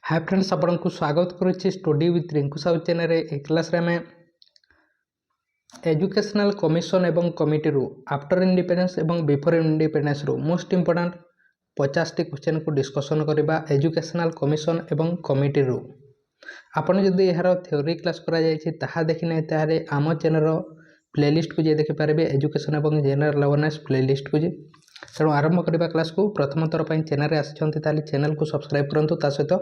हाय friends, आपको स्वागत करुच्ची study with Rinku Sahu channel. ए क्लास रे आम एजुकेशनल कमिशन एवं कमिटी रु आफ्टर इंडिपेंडेंस एवं बिफोर इंडिपेंडेंस रु मोस्ट इंपोर्टेंट 50 टी क्वेश्चन को डिस्कसन करबा एजुकेशनल कमिशन एवं कमिटी रु। आपन जदि यार थ्योरी क्लास करा जायछि ताहा देखिने तारे आम चैनल प्लेलिस्ट को जे देखि पारबे एजुकेशन एवं जनरल अवेयरनेस प्लेलिस्ट को जे। तेणु आरंभ करबा क्लास को प्रथम थर पई चैनल रे आछंती ताले चैनल को सब्सक्राइब करंतु। ता सहित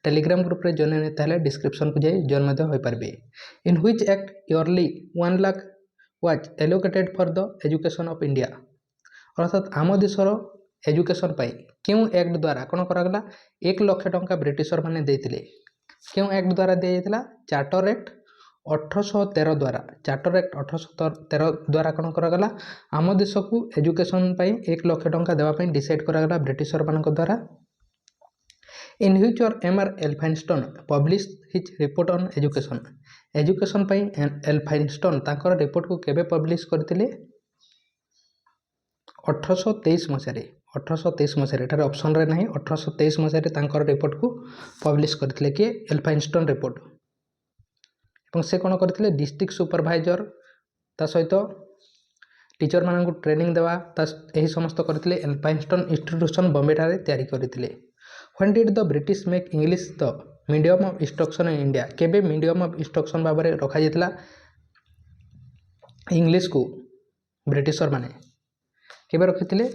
टेलीग्राम ग्रुप रे जॉइन नै ताले डिस्क्रिप्शन को जाई जॉइन मध्ये होई पारबे। In which act yearly 1 lakh was allocated for the education of India. अर्थात आम देशर एजुकेशन पई क्यों एक्ट द्वारा कोन करागला 1 लाख टंका ब्रिटिशर माने देथिले। क्यों एक्ट द्वारा दे जायतिला? चार्टर एक्ट 1813 द्वारा। चार्टर एक्ट 1813 द्वारा कौन करागला आम देश को एजुकेशन पाई 1 लाख टंका देवाई डिसाइड करागला ब्रिटिशर मान द्वारा। In which M R. Elphinstone published his report on education. Education पाई एल्फाइनस्टोन तांकर रिपोर्ट को केबे पब्लिश करथिले? 1823 मसीह। 1823 मसीह एटार ऑप्शन रे नहीं। 1823 मसीह तांकर रिपोर्ट को पब्लिश करथिले कि एल्फाइनस्टोन रिपोर्ट। और से कौन करथिले डिस्ट्रिक्ट सुपरवाइजर ता सहित टीचर मान को ट्रेनिंग देवा यही समस्त करथिले एल्फाइनस्टोन इंस्टीट्यूशन बॉम्बे ठारे तैयारी करथिले। When did the British make English the medium of instruction in India. केबे मीडियम ऑफ इंस्ट्रक्शन बाबरे रखा जायतिला इंग्लिश को ब्रिटिशर माने केबे रखिथिले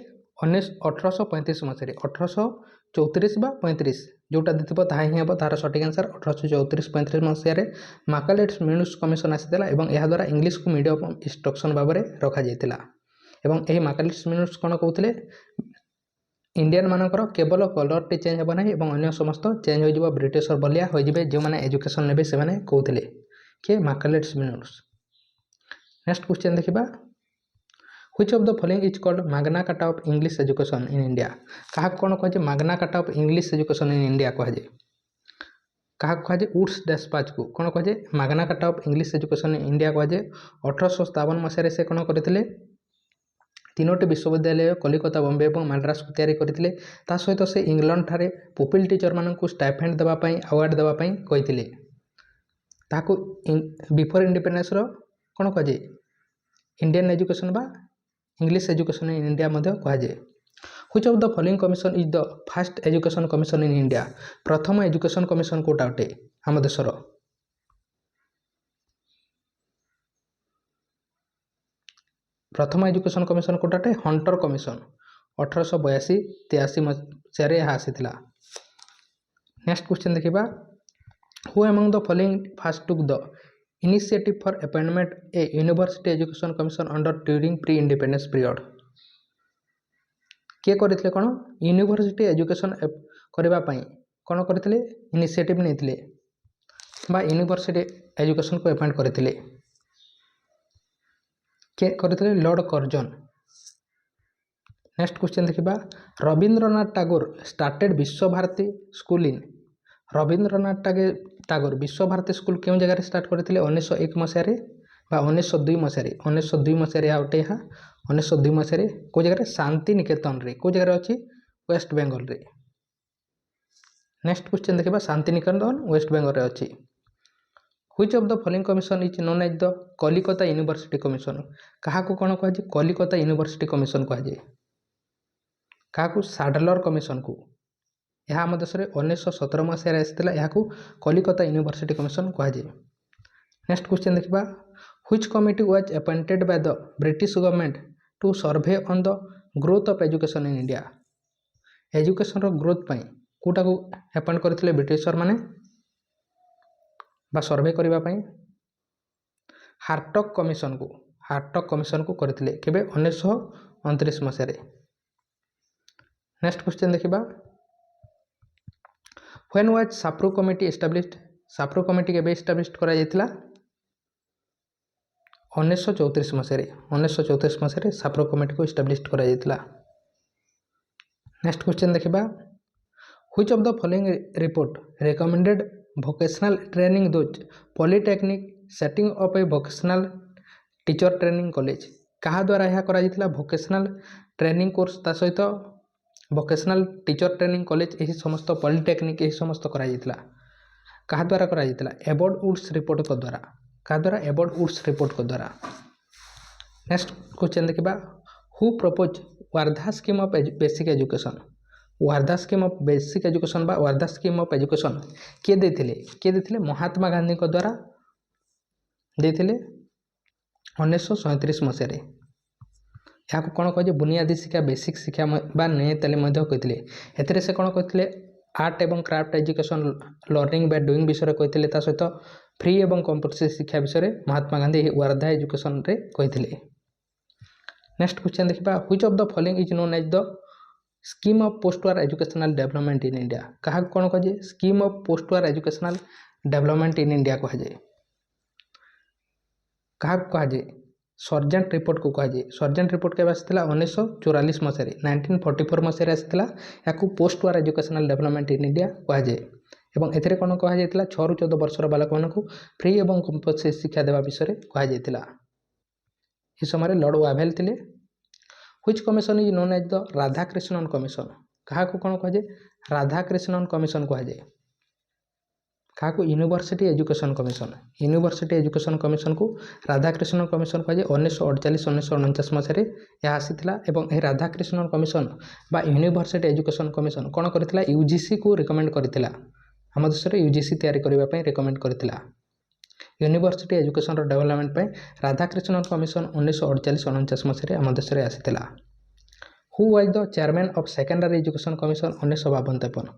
1835 मसीह। 1834 बा 35 जोटा देथिबो ताहा ही हेबो तार सटीक आंसर। 1834-35 मसीह रे मैकलेट्स मिनूस कमिशन आसीथिला एवं एहा द्वारा इंग्लिश को मीडियम ऑफ इंस्ट्रक्शन बाबरे रखा जायतिला। एवं एही मैकलेट्स मिनूस कोन कहउथिले इंडियन मानकर केवल कलर टी चेंज हेबो नाही एवं अन्य समस्त चेंज हो जिवो ब्रिटिशर बलिया हो जिवे जे माने एजुकेशन नेबे से माने कहउथिले के मैकलेट्स मिनूस। नेक्स्ट क्वेश्चन देखिबा Which of the following is called Magna Carta of English Education in India। कहा कौन कहे Magna Carta of English Education in India कहे कहा कहे वुड्स डिस्पैच को कौन कहे Magna Carta of English Education in India कहे 1857 मसीह से कौन करते तीनोटी विश्वविद्यालय कलिकता बॉम्बे और मद्रास को तैयारी करते। ता सहित से इंग्लैंड ठारे पुपिल टीचर मान को स्टाइपेंड देवाई अवार्ड देवाई कहते ताको बिफोर इंडिपेंडेंस कौन कहे इंडियन एजुकेशन बा इंग्लिश एजुकेशन इन इंडिया मध्य कहा जाए। Which of the following commission is the first education commission in India. प्रथम एजुकेशन कमिशन कोटा अटे आम देशर? प्रथम एजुकेशन कमिशन कोटा अटे हंटर कमिशन 1882-83 मसीह यह आसीथिला। नेक्स्ट क्वेश्चन देखिबा who among the following first took the initiative for appointment A university education commission under during pre independence period. किए करथिले कोन यूनिवर्सिटी एजुकेशन करबा पई कोन करथिले इनिशिएटिव नेथिले बा यूनिवर्सिटी एजुकेशन को अपॉइंट करथिले के करथिले लॉर्ड कर्जन। नेक्स्ट क्वेश्चन देखिबा रविंद्रनाथ टैगोर स्टार्टेड विश्व भारती स्कूल इन। रविंद्रनाथ टैगोर विश्व भारती स्कूल क्यों जगह स्टार्ट करथिले 1901 मसीह बा 1902 मसीह। 1902 मसीह आउटे यहाँ 1902 मसीह को जगह शांति निकेतन रे को जगह अच्छी वेस्ट बेंगल रे। नेक्स्ट क्वेश्चन देखिबा शांति निकेतन वेस्ट बेंगल रे अच्छी। Which of the following commission is known as the Calcutta university commission. कहा को कौन कह कलिकता यूनिवर्सिटी कमिशन कह जाए क्या साडलर कमिशन को यह आम देश में 1917 मसीह आसाला यह कलिकता यूनिवर्सिटी कमिशन कह जाए। नेक्स्ट क्वेश्चन देखिबा which committee was appointed by the British government to survey on the growth of education in India. Education रो ग्रोथ पाई कोटा को अपॉइंट करथिले ब्रिटिशर माने बा सर्वे करबा पाई हार्टक कमिशन को करथिले केबे 1929 मसीह रे। नेक्स्ट क्वेश्चन देखिबा when was Sapru committee established. Sapru committee केबे एस्टाब्लिश्ड करा जायतिला 1934 मसीह। 1934 मसीह साप्रो कमिटी को एस्टाब्लिश्ड करा जायतिला। नेक्स्ट क्वेश्चन देखिबा which of the following report recommended vocational training those polytechnic setting up A vocational teacher training college. कहा द्वारा यह करा जायतिला वोकेशनल ट्रेनिंग कोर्स ता सहित वोकेशनल टीचर ट्रेनिंग कॉलेज यही समस्त पॉलिटेक्निक यही समस्त कराଯାଇଥିଲା कहा द्वारा कराଯାଇଥିଲା एबर्ड वुड्स रिपोर्ट को द्वारा कहा द्वारा एबर्ड वुड्स रिपोर्ट को द्वारा। नेक्स्ट क्वेश्चन देखिबा who propose Wardha scheme of basic education Wardha scheme of basic education बा वार्धा स्कीम ऑफ एजुकेशन किए देथिले महात्मा गांधी को द्वारा देथिले 1937 मसीह यहाँ कौन कहे बुनियादी शिक्षा बेसिक शिक्षा बा नए तालीम कहते एथिरे से कौन कहते आर्ट एवं क्राफ्ट एजुकेशन लर्निंग बा डुईंग विषय कहते सहित फ्री एवं कंपल्सरी शिक्षा विषय महात्मा गांधी वार्धा एजुकेशन रे कहते। नेक्स्ट क्वेश्चन देखिबा which of the following is known as the scheme of post war educational development in India क्या कौन कहे scheme of post war educational development in India कहुए क्या कहुए सर्जेंट रिपोर्ट को कहुए सर्जेंट रिपोर्ट केवे आसाला 1944 मसीह 1944 मसीह आसाला या post war educational development in India कहुए एवं एथिरे कौन कहुई 6 ରୁ 14 वर्षर बालक मानक फ्री एवं कंपल्सरी शिक्षा देवा विषय कहुई। इस समय लॉर्ड वावेल थे which commission is known as the Radhakrishnan commission क्या कौन कहुए राधाकृष्णन कमिशन कहुए क्या यूनिवर्सिटी एजुकेशन एजुकेशन कमिशन को राधाकृष्णन कमिशन कहुए 1948 1949 मसीह यह आसाला एवं राधाकृष्णन कमिशन बा यूनिवर्सिटी एजुकेशन कमिशन कौन करथिला यूजीसी को रिकमेंड करथिला आम देश में यूजीसी तैयारी करने रिकमेंड करथिला यूनिवर्सिटी एजुकेशन डेवलपमेंट पे राधाकृष्णन कमिशन 1948 1949 मसीह आम देश में आसाला। Who was the chairman of secondary education commission 1952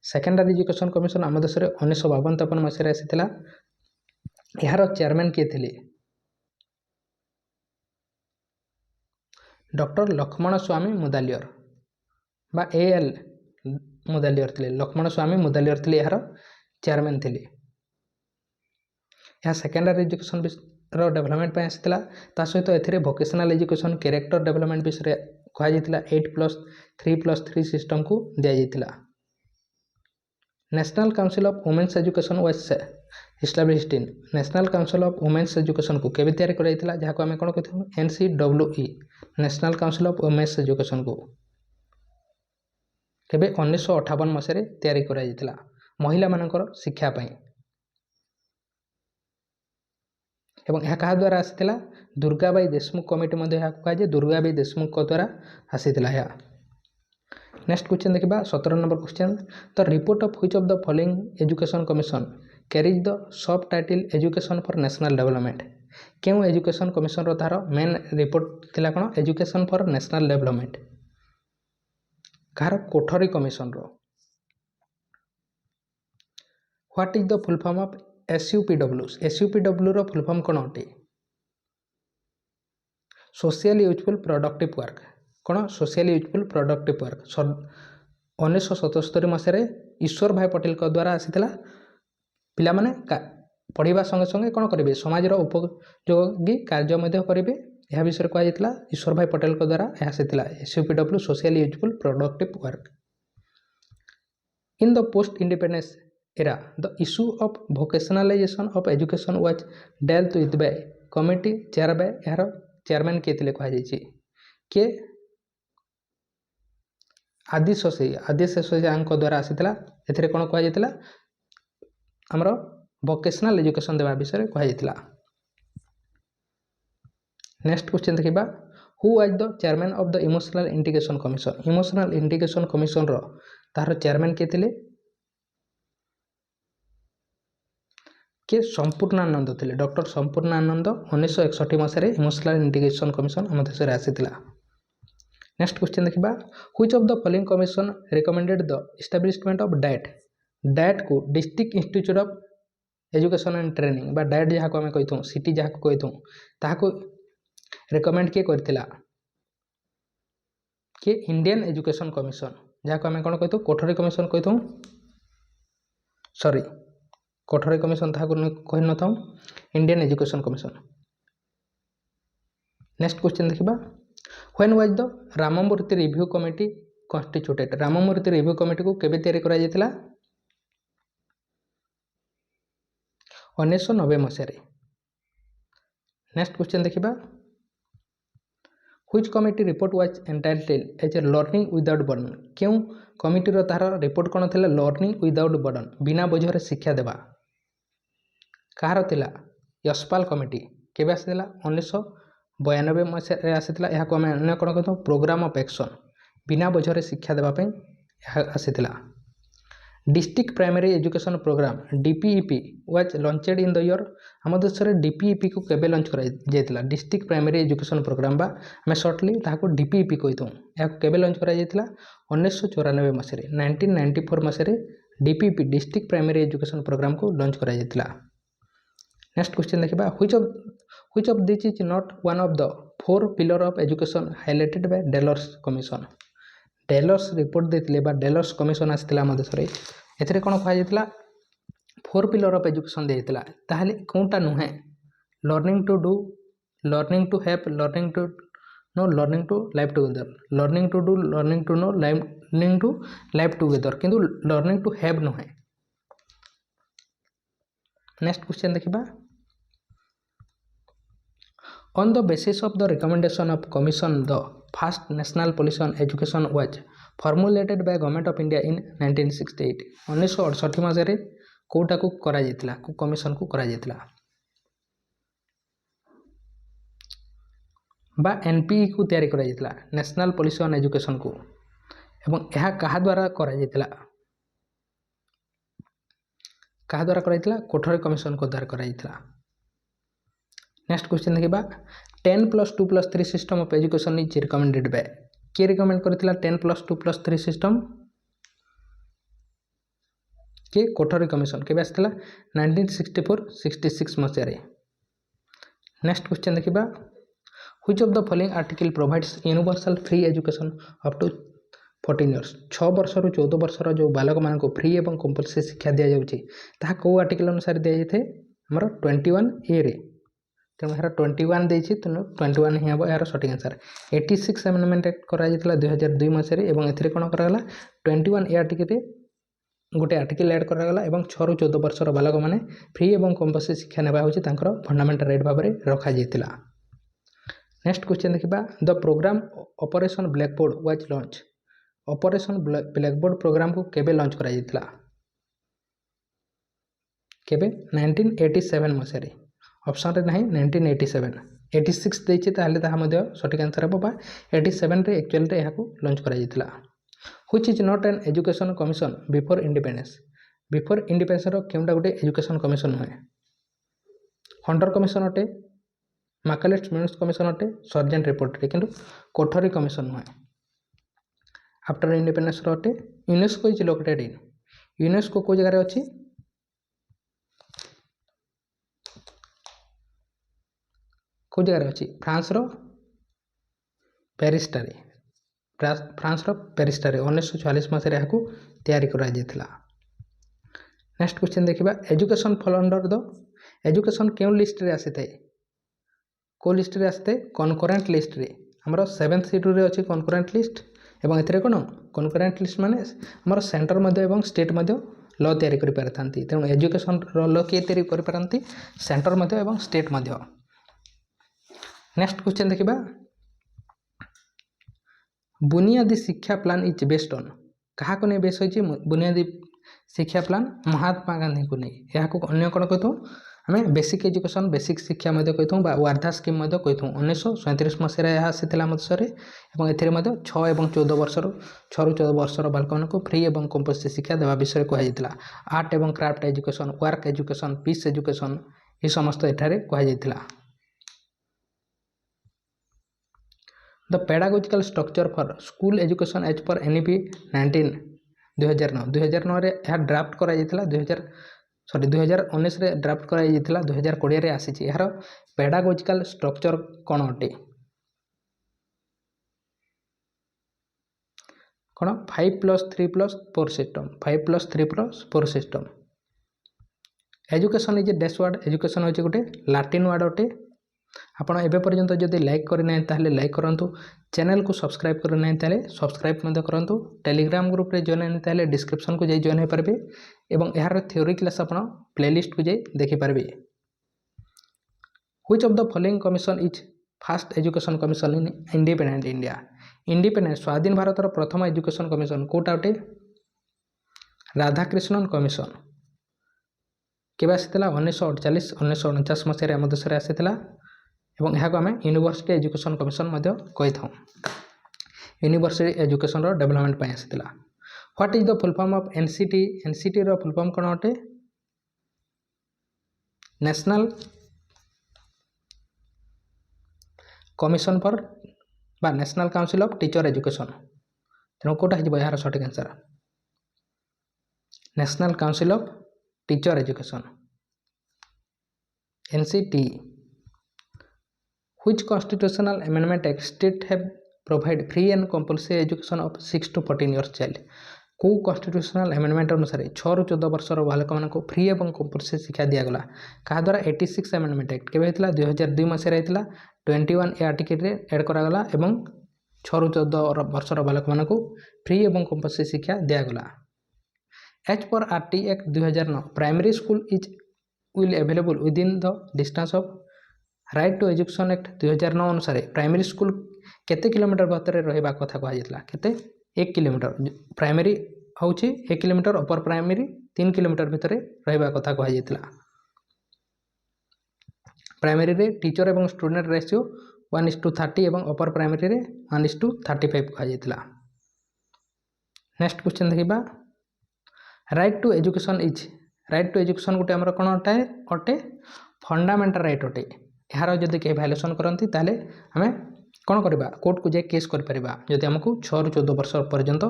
secondary education commission आम देश में 1952 मसीह आसाला यार चेयरमैन किए थे डॉक्टर लक्ष्मण स्वामी मुदालियर बा एएल मुदालियर थे लक्ष्मण स्वामी मुदालियर थे यार चेयरमैन थे यह सेकेंडरी एजुकेशन डेवलपमेंट आसाला सहित एथिरे वोकेशनल एजुकेशन कैरेक्टर डेवलपमेंट विषय कहुई 8+3+3 सिस्टम को दि जाता। National council of women's Education was established in National council of women's education को केबे तैयारी कराइला जहाँ को आम कौन कहते NCWE national council of women's education को केबे 1958 मसीह तैयारी कराइला महिला मानकर शिक्षा पाई एवं यह क्या द्वारा आसाला दुर्गाबाई देशमुख कमिटी कहुए दुर्गाबाई देशमुख द्वारा आसाला। नेक्स्ट क्वेश्चन देखिबा 17 number question the report of which of the following education commission carries the sub title education for national development क्यों एजुकेशन कमिशन तार मेन रिपोर्ट थिला कौन एजुकेशन फॉर नेशनल डेवलपमेंट कार Kothari commission what is the full form of SUPW रो full form कौन अटे social useful productive work कौन social useful productive work 1977 मसीह ईश्वर भाई पटेल को द्वारा आसाला पिला माने पढ़ा संगे संगे कौन करेंगे समाजर उपयोगी कार्य करेंगे यह विषय कहुला ईश्वर भाई पटेल को द्वारा आसाला SUPW social useful productive work. In the post independence era the issue of vocationalization of education was dealt with by committee chair by यार चेयरमैन किए थे कहुई किए आदि शशि द्वारा आसाला ए कौन कहुला आमर वोकेशनल एजुकेशन देवा विषय कहुला। नेक्स्ट क्वेश्चन देखिबा who was the chairman of the emotional integration commission तार चेयरमैन किए थे के संपूर्णानंद थे डॉक्टर संपूर्णानंद 1961 मसीह इमोशनल इंटीग्रेशन कमिशन आम देश में आसाला। नेक्स्ट क्वेश्चन देखिबा which of the following commission recommended the establishment of DIET को district institute of education and training बा डाएट जहाँ को आम कही सिटी जहाँ को कही ताको रिकमेंड किए करथिला कि इंडियन एजुकेशन कमिशन जहाँ को आम कौन कही कोठरी कमिशन कही सॉरी कोठरी कमिशन था कही न था Indian education commission. Next question देखिबा when was the Ramamurti review committee constituted Ramamurti review committee को केबे तैयारी करा जायतिला 1990 मसीह। नेक्स्ट क्वेश्चन देखिबा Which committee report was entitled as a learning without burden? क्यों कमिटी तार रिपोर्ट कौन थी? लर्निंग विदाउट बर्डन, बिना बोझर शिक्षा देवा। कहार थिला? यशपाल कमिटी। केबे आसीला? 1992 मसीह आसीला। यह को आमे अन्य कोन कहतो प्रोग्राम ऑफ एक्शन, बिना बोझर शिक्षा देवा पे आसीला। District primary education programme DPEP was launched in the year, हम देश में DPEP को केबे लॉन्च करा जायतिला? डिस्ट्रिक्ट प्राइमरी एजुकेशन प्रोग्राम बा हमें शॉर्टली ताको DPEP कहितो। या केबे लॉन्च करा जायतिला? 1994 मसीह, 1994 मसीह DPEP district primary education programme को लॉन्च करा जायतिला। नेक्स्ट क्वेश्चन देखिबा, which of this is not one of the 4 pillar of education highlighted by Delors commission? Delors report देथिले बा डेलर्स कमिशन आसीतिला हम देश रे, एथिरे कोन कहा जायतिला? 4 पिलर ऑफ एजुकेशन देथिला। ताहले कोनटा नुहे? Learning to do, learning to have, learning to know, learning to live together. Learning to do, learning to know, learning to live together, किंतु लर्निंग टू हैव नुहे। नेक्स्ट क्वेश्चन देखिबा, on the basis of the recommendation of commission the first national policy on education was formulated by government of India in 1968। 1968 मसीह कोटा को करा जायतिला, को commission को करा जायतिला बा NPE को तैयारी करा जायतिला, नेशनल पॉलिसी ऑन एजुकेशन को। एवं यह कहा द्वारा करा जायतिला? कहा द्वारा करा जायतिला? कोठरी कमिशन को द्वारा करा जायतिला। नेक्स्ट क्वेश्चन देखिबा, 10+2+3 system of education is recommended by, के रिकमेंड करथिला 10+2+3 सिस्टम? के कोठरी कमिशन। केबे आस्थिला? 1964-66 मसीह रे। नेक्स्ट क्वेश्चन देखिबा, which of the following article provides universal free education up to 14 years? 6 वर्ष रु 14 वर्ष जो बालक मान को फ्री एवं कंपलसरी शिक्षा दिया जाउची, ताहा को आर्टिकल अनुसार दिया जाथे? हमर 21A रे। तेणु यार 21 देछि, तेणु 21 ही हम यार सठिक आंसर। 86 एमेंडमेंट करा जायतिला 2002 मसीह एवं एथिरे कोन करागला? 21A आर्टिकल गोटे आर्टिकल ऐड करागला एवं 6 रु 14 वर्षर बालक माने फ्री एवं कंपलसरी शिक्षा नेबा होछि तांकर फंडामेंटल राइट भाव में रखा जायतिला। नेक्स्ट क्वेश्चन देखिबा, the programme operation blackboard was launch. Operation blackboard programme को केबे लॉन्च करा जायतिला? केबे? 1987 मसीह रे। ऑप्शन रे नहीं 1987, 86 देछि ताहले ताहा मध्ये सठिक आंसर हो बा 87 रे एक्चुअल रे यहाको लॉन्च करा जायतिला। Which is not an education commission before independence? Before independence रो केउंडा गोटे एजुकेशन कमिशन होय? हंटर कमिशन अटे, मैकलेट मिन्स कमिशन अटे, सर्जेंट रिपोर्ट रे, किंतु कोठरी कमिशन होय। आफ्टर इंडिपेंडेंस रो अटे, UNESCO is located in, UNESCO को जगह रे अछि? को जगह अच्छी? फ्रांस रो पेरिस्टारे, फ्रांस रो पेरिस्टारे 1944 मसीह यहाँ तैयारी करा जायतिला। नेक्स्ट क्वेश्चन देखिबा, education fall under the, education केउ लिस्ट रे आसी थाए? को लिस्ट रे आसी थाए? कनकरेंट लिस्ट रे। हमर 7th शेड्यूल रे अछि कनकरेंट लिस्ट एवं एथिरे कोन कनकरेंट लिस्ट माने हमर सेंटर मध्ये एवं स्टेट मध्ये लॉ तैयारी करि पारथांती। तेणु एजुकेशन रो लॉ के तैयारी करि पारंती? सेंटर मध्ये एवं स्टेट मध्ये। नेक्स्ट क्वेश्चन देखिबा, बुनियादी शिक्षा प्लान इज बेस्ड ऑन, कहा को नै बेस होइछि? बुनियादी शिक्षा प्लान महात्मा गांधी को नै। या को अन्य कोन कहतो? हमें बेसिक एजुकेशन, बेसिक शिक्षा मध्ये कहतो बा वार्धा स्कीम मध्ये कहतो। 1937 मसीह रे आसीथिला मदसरे एवं एथिरे मध्ये 6 एवं 14 वर्षर 6 रु 14 वर्षर बालकन को फ्री एवं कंपलसरी शिक्षा देवा विषय कहा जायतिला। आर्ट एवं craft education, work education, peace education ए समस्त एठारे कहा जायतिला। The pedagogical structure for school education as per NEP 19 2009 रे यह ड्राफ्ट करा जायतिला। 2019 रे ड्राफ्ट करा जायतिला, 2020 रे आसीछि। यार पेडागोजिकल स्ट्रक्चर कोन अटे? कोन? 5+3+4 system, 5+3+4 system. Education is dash word, education होछि गोटे लाटिन वर्ड अटे। आपण एबे पर्यंत जदि लाइक करि नै ताहले लाइक करंतु, चैनल को सब्सक्राइब करि नै ताहले सब्सक्राइब मध्ये करंतु, टेलीग्राम ग्रुप रे जॉइन नै ताहले डिस्क्रिप्शन को जाई जॉइन हे परबे एवं यार थ्योरी क्लास आपण प्लेलिस्ट को जाई देखि परबे। Which of the following commission is fast education commission in independent India independent स्वाधीन भारतर प्रथम एजुकेशन कमिशन कोटा अटे राधाकृष्णन कमिशन केबे आसीथिला 1948 1949 मसीह आम देश में आसीथिला एवं यहाँ आम यूनिवर्सिटी एजुकेशन कमिशन मध्य कही था यूनिवर्सिटी एजुकेशन डेवलपमेंट पर आसीथिला what is the full form of NCT NCT रो फुल फॉर्म कौन अटे नेशनल कमिशन फॉर बा national council of teacher education तेणु कौटा हो यार सठिक answer national council of teacher education NCT which constitutional amendment act state have provide free and compulsory education of 6 to 14 years child को constitutional amendment अनुसार 6 ରୁ 14 वर्षर बालक मान फ्री और कंपल्सरी शिक्षा दिगला क्या द्वारा 86 अमेंडमेंट एक्ट केवे 2002 मसीह 21 ए आर्टिकल एड करागला और 6 ରୁ 14 वर्षर बालक मान फ्री और कंपल्सरी शिक्षा दिगला एज पर RT act 2009 primary school is will available within the distance of right to education act 2009 अनुसार प्राइमरी स्कूल केते किलोमीटर भीतर रहा कथा कहला केते 1 किलोमीटर प्राइमरी हूँ 1 किलोमीटर अपर प्राइमरी 3 किलोमीटर भितर रहा कथा कहला प्राइमरी रे टीचर एवं स्टूडेंट रेशियो 1:30 और अपर प्राइमरी रे 1:35 कहला नेक्स्ट क्वेश्चन देखा right to education is right to education गोटे आमर कौन अटे फंडामेंटल राइट अटे यार जदि कहीं भायोलेसन करती ताले आम कौन करवा कोर्ट को जाए केस कर परिबा जदि हमको 6 ରୁ 14 वर्ष पर्यंत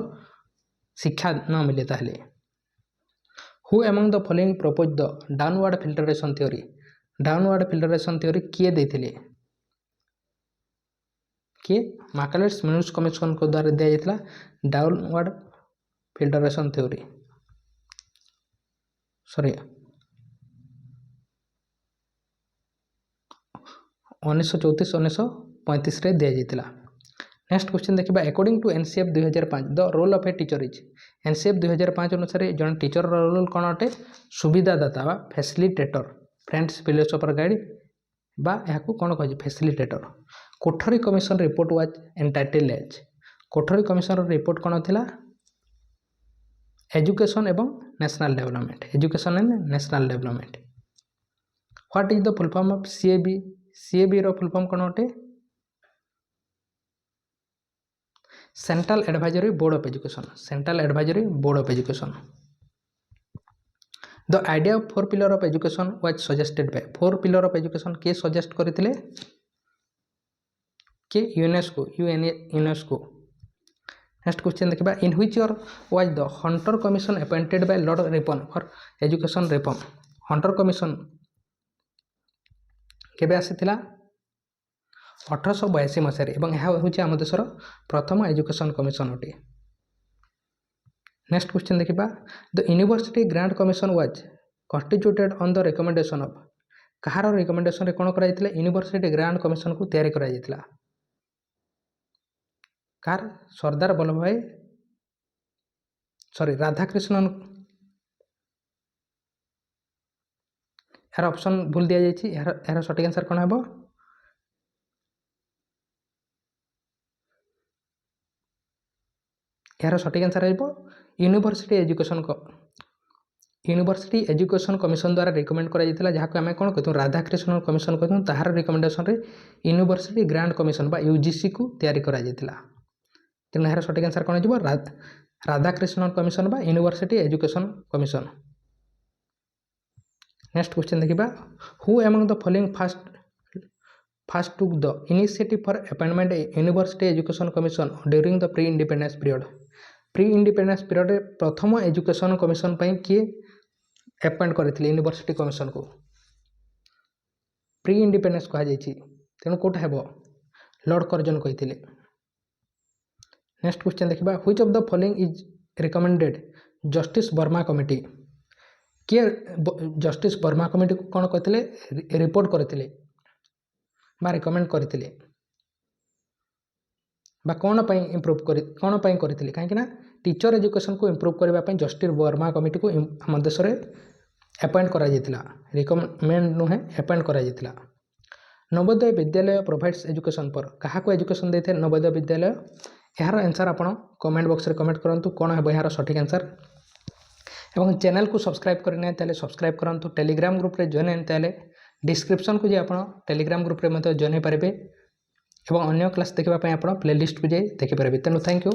शिक्षा न मिले ताले who among the following propose the downward filtration theory किए देथिले किए मैकलेट्स मिनर्स कमिशन को द्वारा दिया जाता डाउनवर्ड फिल्टरेशन थ्योरी सॉरी 1934-1935 रे दिया जाता नेक्स्ट क्वेश्चन देखा according to NCF 2005 the role of a teacher is NCF 2005 अनुसार जन टीचर रोल कौन अटे सुविधादाता बा फैसिलिटेटर फ्रेंड्स फिलोसोफर गाइड बा यहाँ कौन कह facilitator Kothari commission report was entitled as Kothari commission report कौन थी एजुकेशन एवं national development education and national development what is the full form of CAB CAB रो फुल फॉर्म कौन अटे central advisory board of education central advisory board of education the idea of 4 pillar of education was suggested by 4 pillar of education के suggest करथिले के UNESCO next question देखा in which year was the Hunter commission appointed by Lord Ripon for education reform Hunter commission केबे आसीथिला 1882 मसीह और यह हूँ आम देशर प्रथम एजुकेशन कमिशन अटे नेक्स्ट क्वेश्चन देखा the university grant commission was constituted on the recommendation of कहार रिकमेंडेशन रे कौन कराइथिला यूनिवर्सिटी ग्रांट कमिशन को तैयारी कराइथिला कार सरदार वल्लभ भाई सॉरी राधाकृष्णन यार ऑप्शन भूल दिया जाइए यार सठिक आंसर कौन है यार सठिक आंसर है यूनिवर्सिटी एजुकेशन कमिशन द्वारा रिकमेंड करा जहाँ आम कौन कहूँ राधाकृष्णन कमिशन कहूँ ताहार रिकमेंडेशन रे यूनिवर्सिटी ग्रांट कमिशन बा यूजीसी को तैयारी करा तेणु यार सठिक आंसर कौन हो राधाकृष्णन कमिशन बा university education commission next question देखा who among the following first took the initiative for appointment university education commission during the pre independence period प्रथम एजुकेशन कमिशन किए अपॉइंट करते यूनिवर्सिटी कमिशन को प्री इंडिपेंडेंस कहुई तेणु कौटा हे लॉर्ड कर्जन कही नेक्स्ट क्वेश्चन देखा which of the following is recommended justice Verma committee किए जस्टिस वर्मा कमिटी को कौन कहते रिपोर्ट करते बा रिकमेंड करते बा कौन पर इम्प्रूव कौन पर करते कहीं टीचर एजुकेशन को इम्प्रूव करने जस्टिस वर्मा कमिटी को आम देश में अपॉइंट करा रिकमेंड नुहे अपॉइंट करा नवोदय विद्यालय प्रोवाइड्स एजुकेशन पर क्या एजुकेशन देते नवोदय विद्यालय यार आंसर आप कमेंट बॉक्स में कमेंट करूँ कौन है यार सठिक आंसर एवं चैनल को सब्सक्राइब करना ताले सब्सक्राइब करूँ टेलीग्राम ग्रुप रे जॉइन होने ताले डिस्क्रिप्शन को आप टेलीग्राम ग्रुप रे जॉइन हो पारे और अन्य क्लास देखा आप प्लेलिस्ट को जाए देखिपारे तेणु थैंक यू।